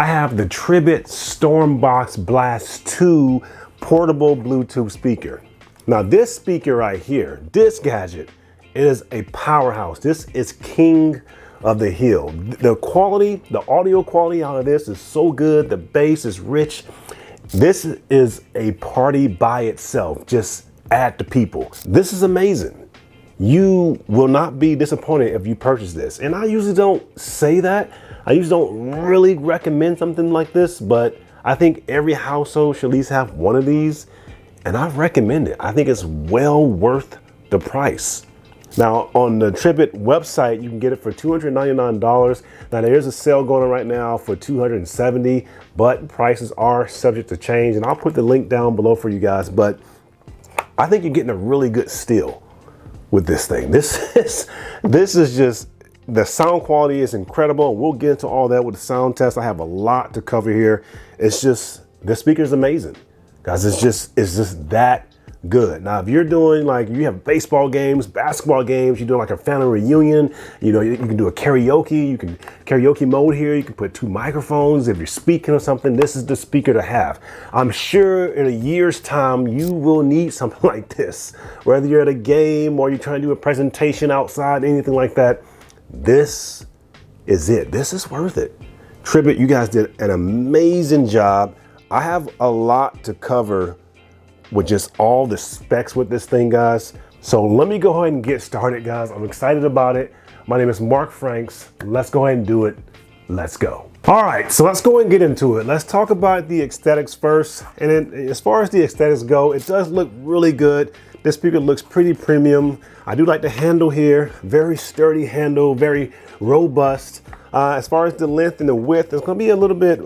I have the TRIBIT Stormbox Blast 2 portable Bluetooth speaker. Now this speaker right here, this gadget, is a powerhouse. This is king of the hill. The quality, the audio quality out of this is so good. The bass is rich. This is a party by itself. Just add the people. This is amazing. You will not be disappointed if you purchase this. And I usually don't say that. I usually don't really recommend something like this, but I think every household should at least have one of these. And I recommend it. I think it's well worth the price. Now on the TRIBIT website, you can get it for $299. Now there's a sale going on right now for $270, but prices are subject to change. And I'll put the link down below for you guys, but I think you're getting a really good steal with this thing. This is just, the sound quality is incredible. We'll get into all that with the sound test. I have a lot to cover here. It's just, the speaker is amazing, guys. It's just that good. Now, if you're doing like, you have baseball games, basketball games, you're doing like a family reunion, you know, you can do a karaoke, you can karaoke mode here. You can put 2 microphones. If you're speaking or something, this is the speaker to have. I'm sure in a year's time, you will need something like this, whether you're at a game or you're trying to do a presentation outside, anything like that. This is it. This is worth it. TRIBIT, you guys did an amazing job. I have a lot to cover with just all the specs with this thing, guys. So let me go ahead and get started, guys. I'm excited about it. My name is Mark Franks. Let's go ahead and do it. Let's go. All right, so let's go ahead and get into it. Let's talk about the aesthetics first. And then as far as the aesthetics go, it does look really good. This speaker looks pretty premium. I do like the handle here. Very sturdy handle, very robust. As far as the length and the width, it's gonna be a little bit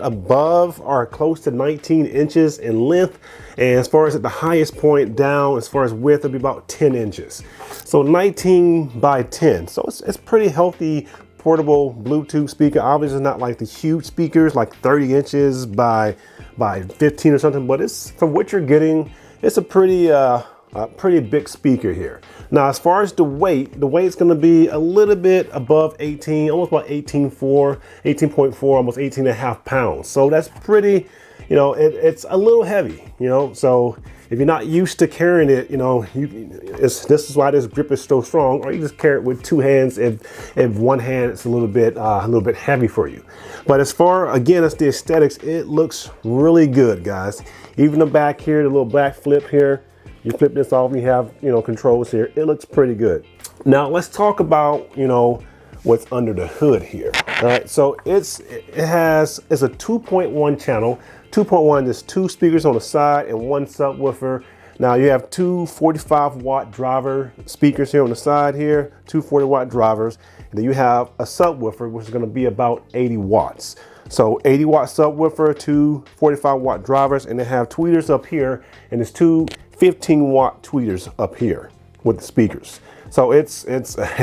above or close to 19 inches in length. And as far as at the highest point down, as far as width, it'll be about 10 inches. So 19 by 10. So it's pretty healthy portable Bluetooth speaker. Obviously not like the huge speakers, like 30 inches by 15 or something, but it's, from what you're getting, it's a pretty big speaker here. Now, as far as the weight is going to be a little bit above 18, almost about 18.4, almost 18 and a half pounds. So that's pretty, you know, it's a little heavy, you know. So if you're not used to carrying it, you know, this is why this grip is so strong. Or you just carry it with 2 hands if one hand it's a little bit heavy for you. But as far, again, as the aesthetics, it looks really good, guys. Even the back here, the little back flip here. You flip this off and you have, you know, controls here. It looks pretty good. Now let's talk about, you know, what's under the hood here. All right, so it's a 2.1 channel. 2.1, there's 2 speakers on the side and 1 subwoofer. Now you have 2 45-watt driver speakers here on the side here, 2 40-watt drivers. And then you have a subwoofer, which is gonna be about 80 watts. So 80-watt subwoofer, 2 45-watt drivers, and they have tweeters up here, and there's 2 15-watt tweeters up here with the speakers. So it's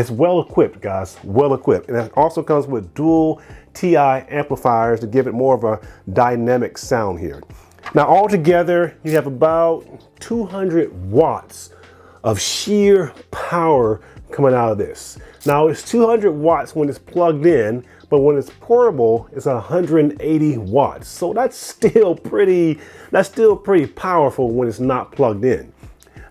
well equipped, guys, well equipped. And it also comes with dual TI amplifiers to give it more of a dynamic sound here. Now altogether, you have about 200 watts of sheer power coming out of this. Now it's 200 watts when it's plugged in, but when it's portable, it's 180 watts. So that's still pretty powerful when it's not plugged in.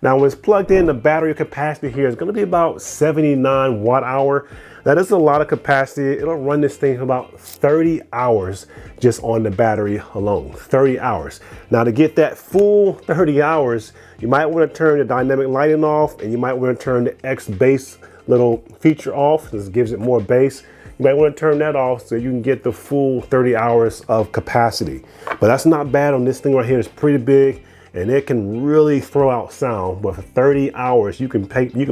Now when it's plugged in, the battery capacity here is gonna be about 79 watt hour. That is a lot of capacity. It'll run this thing for about 30 hours just on the battery alone, 30 hours. Now to get that full 30 hours, you might wanna turn the dynamic lighting off, and you might wanna turn the X bass little feature off. This gives it more bass. You might want to turn that off so you can get the full 30 hours of capacity. But that's not bad on this thing right here. It's pretty big and it can really throw out sound. But for 30 hours, you can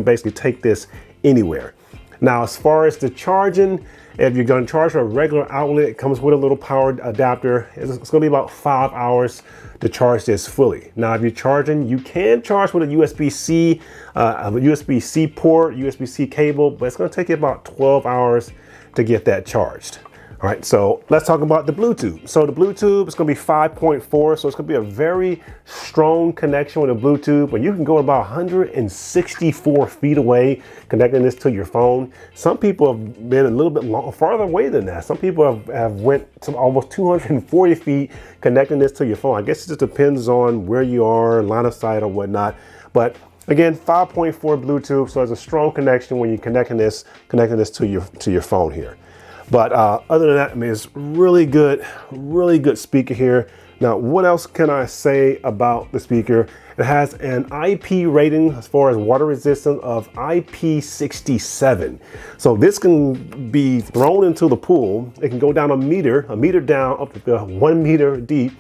basically take this anywhere. Now, as far as the charging, if you're going to charge from a regular outlet, it comes with a little power adapter. It's going to be about 5 hours to charge this fully. Now, if you're charging, you can charge with a USB-C, USB-C port, USB-C cable, but it's going to take you about 12 hours to get that charged. All right, so let's talk about the Bluetooth. So the Bluetooth is going to be 5.4, so it's going to be a very strong connection with the Bluetooth, but you can go about 164 feet away connecting this to your phone. Some people have been a little bit farther away than that. Some people have went to almost 240 feet connecting this to your phone. I guess it just depends on where you are, line of sight or whatnot. But again, 5.4 Bluetooth, so it's a strong connection when you're connecting this to your phone here. But other than that, I mean, it's really good speaker here. Now, what else can I say about the speaker? It has an IP rating as far as water resistance of IP67. So this can be thrown into the pool. It can go down a meter down up to 1 meter deep,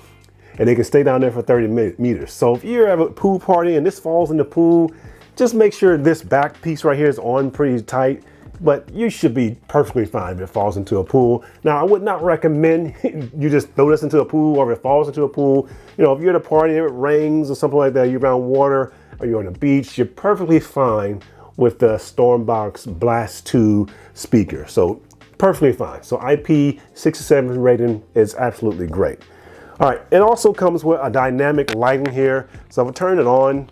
and it can stay down there for 30 meters. So if you're at a pool party and this falls in the pool, just make sure this back piece right here is on pretty tight. But you should be perfectly fine if it falls into a pool. Now, I would not recommend you just throw this into a pool, or if it falls into a pool, you know, if you're at a party and it rains or something like that, you're around water or you're on the beach, you're perfectly fine with the Stormbox Blast 2 speaker. So perfectly fine. So IP67 rating is absolutely great. All right, it also comes with a dynamic lighting here. So if I turn it on,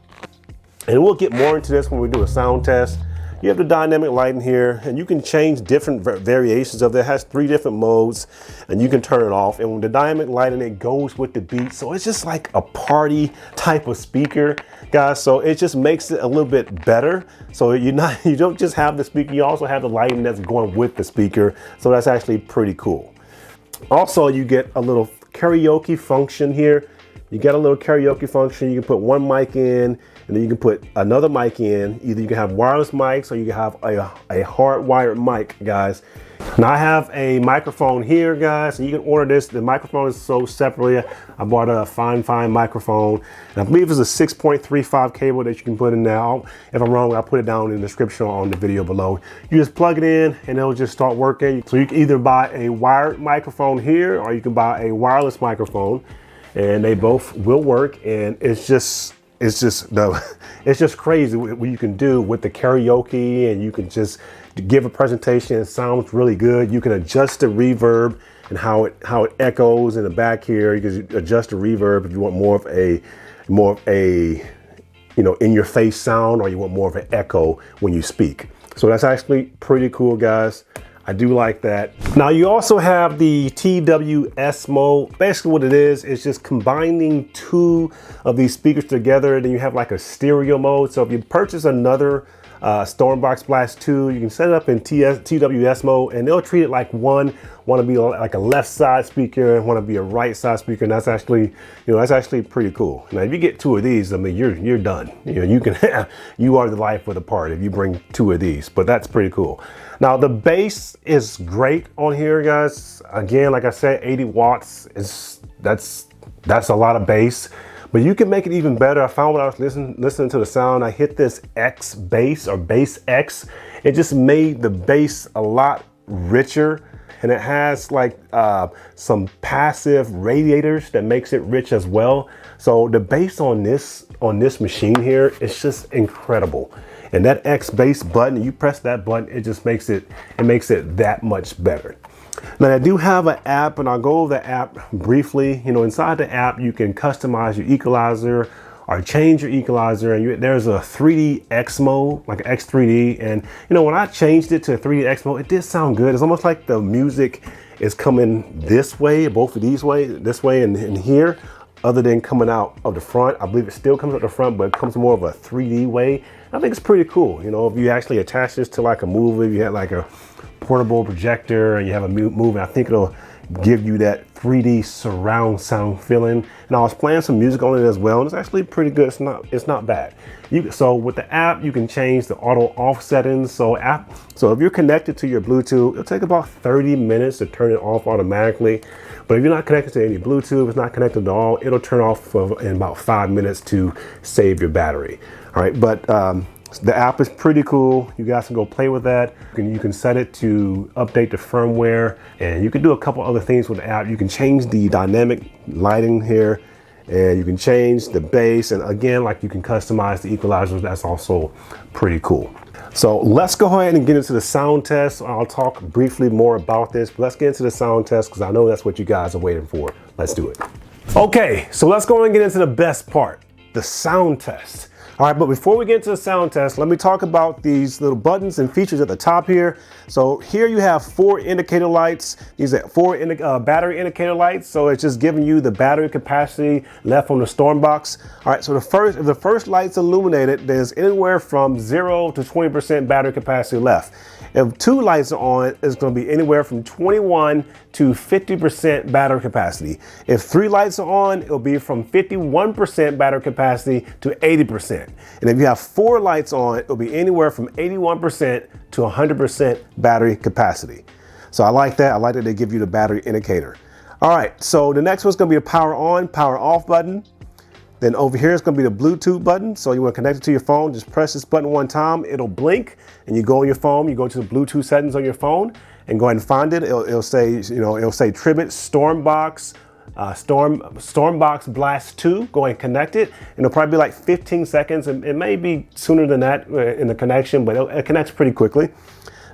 and we'll get more into this when we do a sound test. You have the dynamic lighting here, and you can change different variations of it. It has 3 different modes, and you can turn it off. And with the dynamic lighting, it goes with the beat. So it's just like a party type of speaker, guys. So it just makes it a little bit better. So you don't just have the speaker, you also have the lighting that's going with the speaker. So that's actually pretty cool. Also, you get a little karaoke function here. You get a little karaoke function. You can put one mic in, and then you can put another mic in. Either you can have wireless mics, or you can have a hardwired mic, guys. Now I have a microphone here, guys, and you can order this. The microphone is sold separately. I bought a fine microphone, and I believe it's a 6.35 cable that you can put in now. If I'm wrong, I'll put it down in the description on the video below. You just plug it in, and it'll just start working. So you can either buy a wired microphone here, or you can buy a wireless microphone, and they both will work. And it's just crazy what you can do with the karaoke, and you can just give a presentation. It sounds really good. You can adjust the reverb and how it echoes in the back here. You can adjust the reverb if you want more of a you know, in your face sound, or you want more of an echo when you speak. So that's actually pretty cool, guys. I do like that. Now you also have the TWS mode. Basically what it is just combining 2 of these speakers together. Then you have like a stereo mode. So if you purchase another Stormbox Blast 2, you can set it up in TWS mode, and they'll treat it like one want to be like a left side speaker and want to be a right side speaker. And that's actually, you know, that's actually pretty cool. Now if you get 2 of these, I mean, you're done. You know, you can have, you are the life of the party if you bring 2 of these. But that's pretty cool. Now the bass is great on here, guys. Again, like I said, 80 watts is that's a lot of bass. But you can make it even better. I found when I was listening to the sound, I hit this X bass, or bass X. It just made the bass a lot richer, and it has like some passive radiators that makes it rich as well. So the bass on this machine here, it's just incredible. And that X bass button, you press that button, it just makes it that much better. Now I do have an app, and I'll go over the app briefly. You know, inside the app, you can customize your equalizer or change your equalizer, and there's a 3D X mode, like X3D. And you know, when I changed it to 3D X mode, it did sound good. It's almost like the music is coming this way, both of these way, this way and here, other than coming out of the front. I believe it still comes out the front, but it comes more of a 3D way. I think it's pretty cool. You know, if you actually attach this to like a movie, you had like a portable projector and you have a movie, I think it'll give you that 3D surround sound feeling. And I was playing some music on it as well, and it's actually pretty good. It's not bad. So with the app, you can change the auto off settings. So if you're connected to your Bluetooth, it'll take about 30 minutes to turn it off automatically. But if you're not connected to any Bluetooth, it's not connected at all, it'll turn off in about 5 minutes to save your battery. All right, but the app is pretty cool. You guys can go play with that. You can set it to update the firmware, and you can do a couple other things with the app. You can change the dynamic lighting here, and you can change the bass. And again, like, you can customize the equalizers. That's also pretty cool. So let's go ahead and get into the sound test. I'll talk briefly more about this, but let's get into the sound test because I know that's what you guys are waiting for. Let's do it. Okay, so let's go and get into the best part, the sound test. All right, but before we get into the sound test, let me talk about these little buttons and features at the top here. So here you have 4 indicator lights. These are 4 battery indicator lights. So it's just giving you the battery capacity left on the Stormbox. All right, so if the first light's illuminated, there's anywhere from 0 to 20% battery capacity left. If 2 lights are on, it's going to be anywhere from 21 to 50% battery capacity. If 3 lights are on, it'll be from 51% battery capacity to 80%. And if you have 4 lights on, it'll be anywhere from 81% to 100% battery capacity. So I like that. I like that they give you the battery indicator. All right, so the next one's going to be a power on, power off button. Then over here is going to be the Bluetooth button. So you want to connect it to your phone, just press this button one time, it'll blink, and you go on your phone, you go to the Bluetooth settings on your phone and go ahead and find it. It'll say, it'll say TRIBIT Stormbox, Stormbox Blast 2. Go ahead and connect it. And it'll probably be like 15 seconds. It may be sooner than that in the connection, but it connects pretty quickly.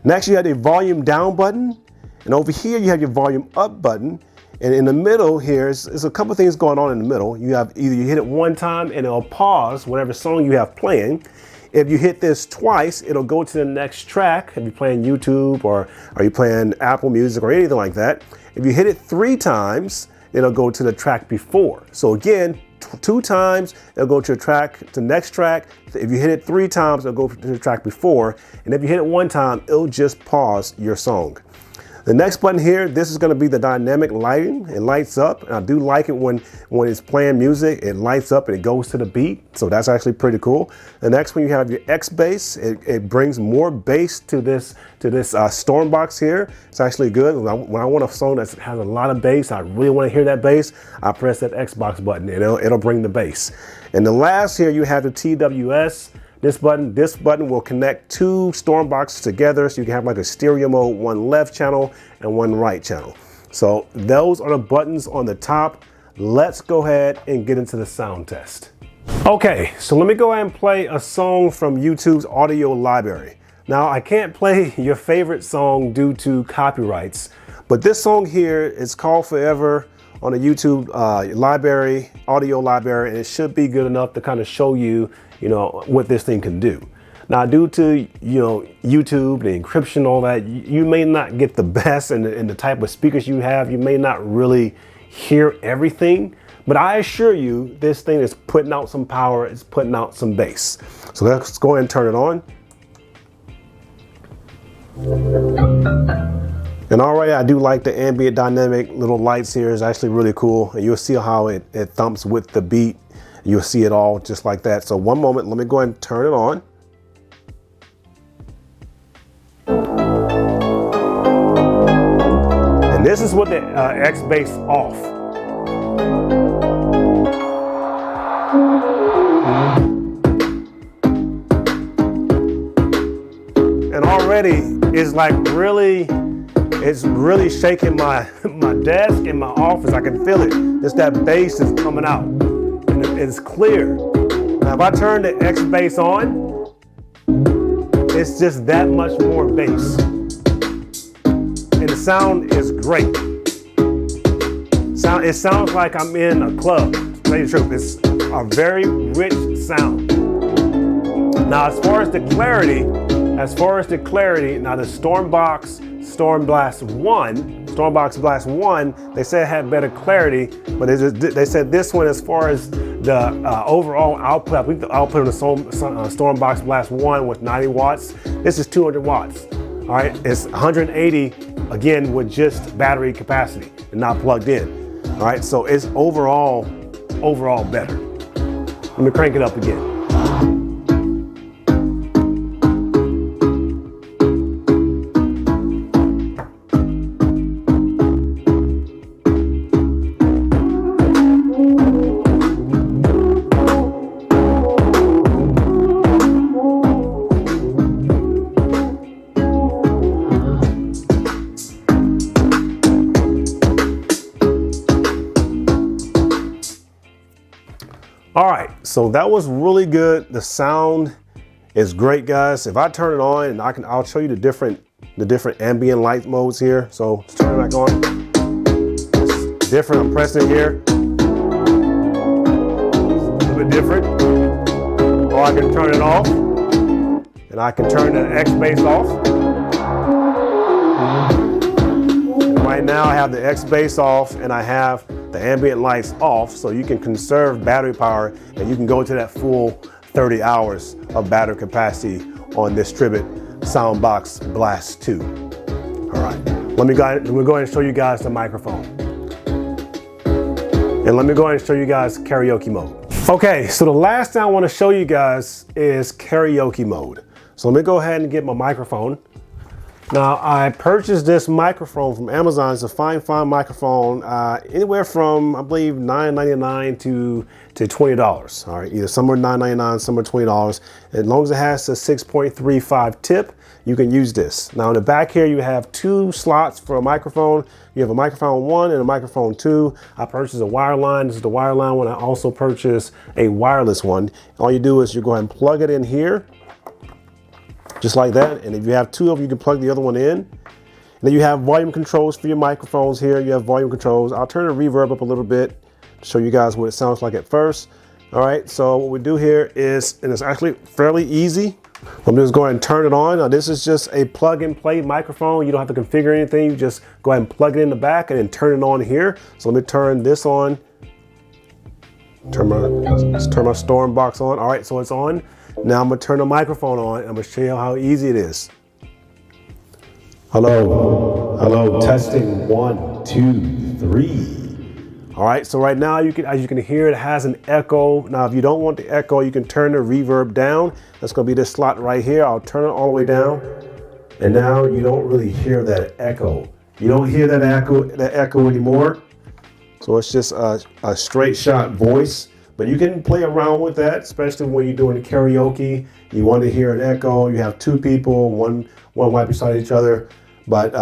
Next, you have the volume down button. And over here, you have your volume up button. And in the middle here is a couple things going on in the middle. You have either you hit it one time and it'll pause whatever song you have playing. If you hit this twice, it'll go to the next track. If you're playing YouTube or are you playing Apple Music or anything like that. If you hit it 3 times, it'll go to the track before. So again, 2 times, it'll go to the next track. If you hit it 3 times, it'll go to the track before. And if you hit it 1 time, it'll just pause your song. The next button here, this is going to be the dynamic lighting. It lights up. And I do like it when it's playing music, it lights up and it goes to the beat. So that's actually pretty cool. The next one, you have your X bass. It brings more bass to this Stormbox here. It's actually good. When I want a song that has a lot of bass, I really want to hear that bass, I press that Xbox button and it'll bring the bass. And the last here, you have the TWS. This button will connect 2 Stormboxes together so you can have like a stereo mode, 1 left channel and 1 right channel. So those are the buttons on the top. Let's go ahead and get into the sound test. Okay, so let me go ahead and play a song from YouTube's audio library. Now I can't play your favorite song due to copyrights, but this song here is called Forever on the YouTube library, audio library, and it should be good enough to kind of show you, what this thing can do. Now, due to, YouTube, the encryption, all that, you may not get the best and the type of speakers you have. You may not really hear everything, but I assure you, this thing is putting out some power. It's putting out some bass. So let's go ahead and turn it on. And already I do like the ambient dynamic little lights here. Is actually really cool. And you'll see how it thumps with the beat. You'll see it all just like that. So one moment, let me go ahead and turn it on. And this is with the X bass off. And already it's like it's really shaking my desk in my office. I can feel it. It's that bass is coming out. And it's clear. Now if I turn the X bass on, it's just that much more bass. And the sound is great. It sounds like I'm in a club. To tell you the truth, it's a very rich sound. Now as far as the clarity, now the Stormbox Blast 1, they said it had better clarity, but they said this one, as far as the overall output, I think the output of the Stormbox Blast 1 was 90 watts. This is 200 watts. All right, it's 180 again with just battery capacity and not plugged in. All right, so it's overall better. Let me crank it up again. All right, so that was really good. The sound It's great, guys. If I turn it on, and I'll show you the different ambient light modes here. So let's turn it back on. It's different. I'm pressing it here. A little bit different. Or I can turn it off, and I can turn the X bass off. And right now I have the X bass off, and I have the ambient lights off, so you can conserve battery power, and you can go to that full 30 hours of battery capacity on this TRIBIT Stormbox Blast 2. All right, let me go ahead and show you guys the microphone. And let me go ahead and show you guys karaoke mode. Okay, so the last thing I want to show you guys is karaoke mode. So let me go ahead and get my microphone. Now, I purchased this microphone from Amazon. It's a fine microphone, anywhere from, I believe, $9.99 to $20. All right, either some are $9.99, some are $20. As long as it has a 6.35 tip, you can use this. Now, in the back here, you have 2 slots for a microphone. You have a microphone 1 and a microphone 2. I purchased a wireline. This is the wireline one. I also purchased a wireless one. All you do is you go ahead and plug it in here, just like that. And if you have 2 of them, you can plug the other one in. And then you have volume controls for your microphones here. You have volume controls. I'll turn the reverb up a little bit to show you guys what it sounds like at first. All right, so what we do here is, and it's actually fairly easy. I'm just going to turn it on. Now, this is just a plug and play microphone. You don't have to configure anything. You just go ahead and plug it in the back and then turn it on here. So let me turn this on. Let's turn my Stormbox on. All right, so it's on. Now I'm gonna turn the microphone on and I'm gonna show you how easy it is. Hello, testing 1, 2, 3. All right, so right now as you can hear, it has an echo. Now, if you don't want the echo, you can turn the reverb down. That's gonna be this slot right here. I'll turn it all the way down. And now you don't really hear that echo. You don't hear that echo anymore. So it's just a straight shot voice. But you can play around with that, especially when you're doing the karaoke. You want to hear an echo. You have 2 people, one right beside each other. But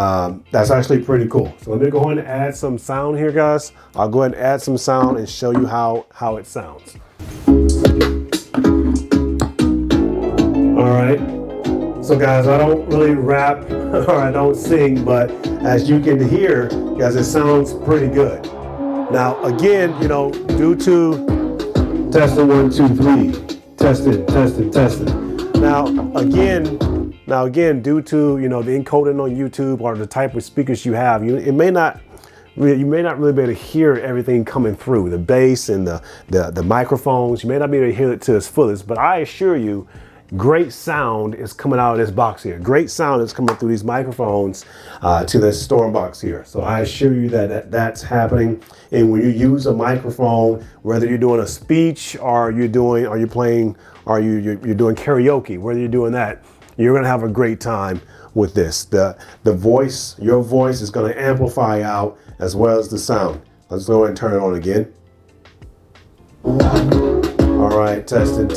that's actually pretty cool. So let me go ahead and add some sound here, guys. I'll go ahead and add some sound and show you how it sounds. All right. So guys, I don't really rap or I don't sing, but as you can hear, guys, it sounds pretty good. Now, again, due to testing 1, 2, 3. Testing. Now again, due to the encoding on YouTube or the type of speakers you have, you may not really be able to hear everything coming through the bass and the microphones. You may not be able to hear it to its fullest, but I assure you, great sound is coming out of this box here. Great sound is coming through these microphones to this Stormbox here. So I assure you that's happening. And when you use a microphone, whether you're doing a speech or you're doing karaoke, whether you're doing that, you're gonna have a great time with this. Your voice is gonna amplify out as well as the sound. Let's go ahead and turn it on again. All right, testing,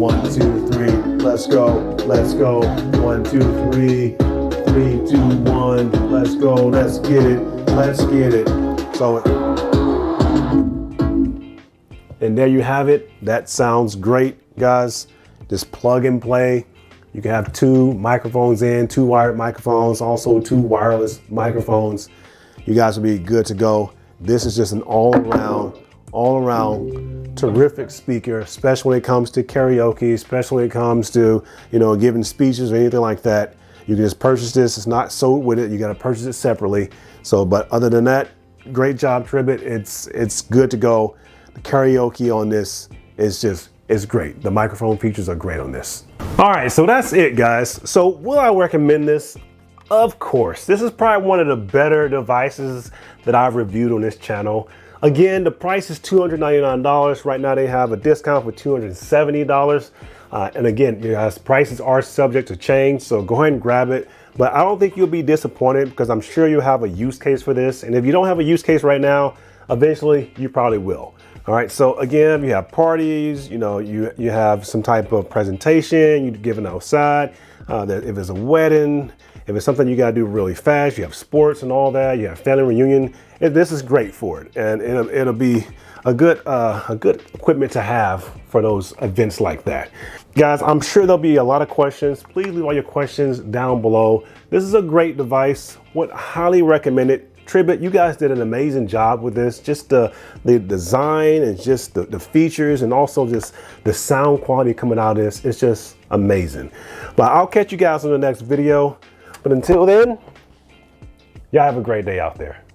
1, 2, 3, let's go. 1, 2, 3, 3, 2, 1, let's go, let's get it. So, and there you have it. That sounds great, guys. Just plug and play. You can have 2 microphones in, 2 wired microphones, also 2 wireless microphones. You guys will be good to go. This is just an all around terrific speaker, especially when it comes to karaoke, especially when it comes to, giving speeches or anything like that. You can just purchase this. It's not sold with it. You got to purchase it separately. So, but other than that, great job, TRIBIT. It's good to go. The karaoke on this is great. The microphone features are great on this. All right, so that's it, guys. So will I recommend this? Of course. This is probably one of the better devices that I've reviewed on this channel. Again, the price is $299. Right now they have a discount for $270. And again, guys, prices are subject to change, so go ahead and grab it. But I don't think you'll be disappointed because I'm sure you'll have a use case for this. And if you don't have a use case right now, eventually you probably will. All right, so again, you have parties, you have some type of presentation, you're giving outside, if it's a wedding, If it's something you got to do really fast, you have sports and all that, you have family reunion, this is great for it. And it'll be a good equipment to have for those events like that. Guys, I'm sure there'll be a lot of questions. Please leave all your questions down below. This is a great device. Would highly recommend it. TRIBIT, you guys did an amazing job with this. Just the design and just the features, and also just the sound quality coming out of this. It's just amazing. But I'll catch you guys in the next video. But until then, y'all have a great day out there.